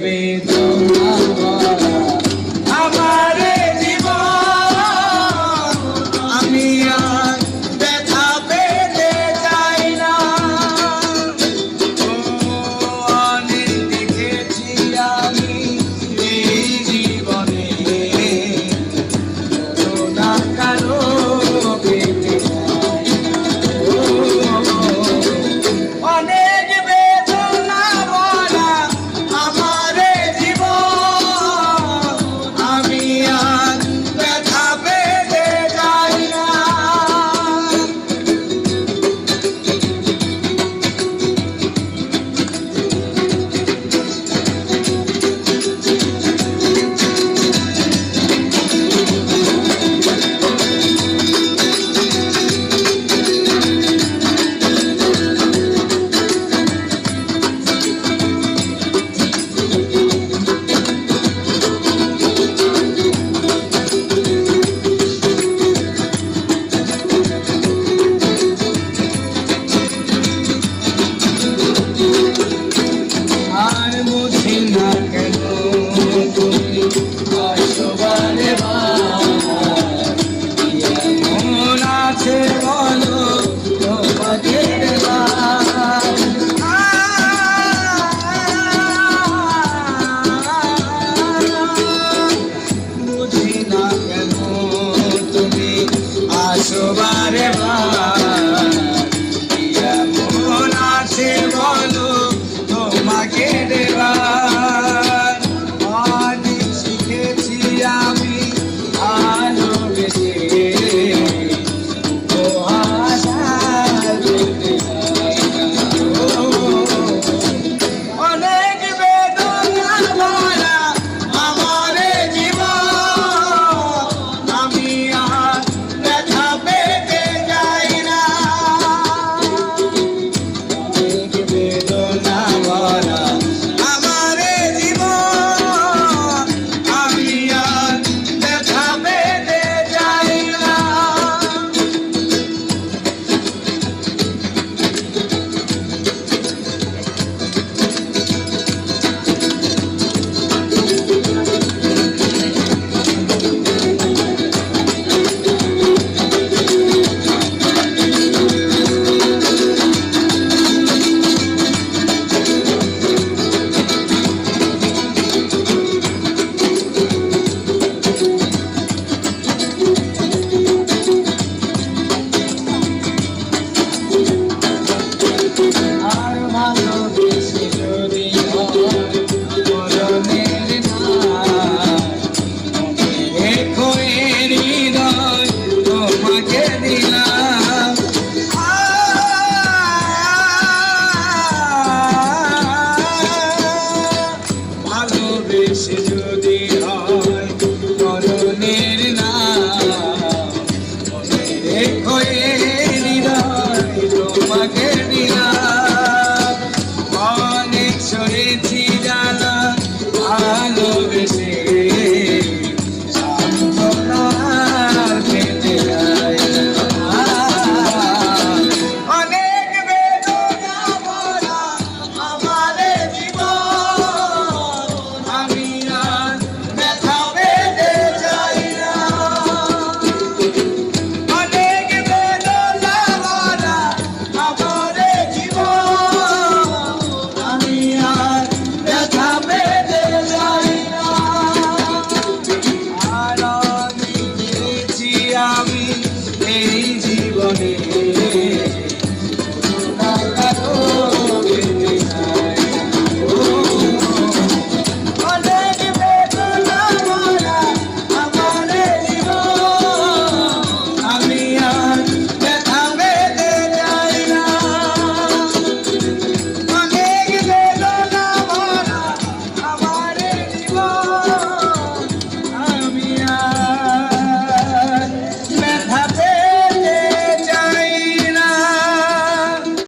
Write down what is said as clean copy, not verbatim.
বেদনা ভরা আমার জীবন, আমি আর ব্যথা পেতে চাই না। অনেক দেখেছি আমি এই জীবনে, বেদনা কারো পেতে চাই না। অনেক বেদনা ভরা আমার জীবন, আমি আর ব্যথা পেতে চাই না। আর বুঝি না কেন তুমি আসবারে বার, এমন আছে বলো তোমাদের বার। বুঝি না কেন তুমি আসবারে বার, এমন আছে বলো তোমাকে দেবার। অনেক শিখেছি আমি ভালোবেসে, উপহার দিতে চাই না। অনেক বেদনা ভরা আমার জীবন, আমি আর ব্যথা পেতে চাই না। অনেক বেদনা ভরা আমার জীবন, আমি আর ব্যথা পেতে চাই না। আর ভালোবেসে যদি হয় মরণের নাই, রেখো এ হৃদয় তোমাকে দিলাম। ভালোবেসে যদি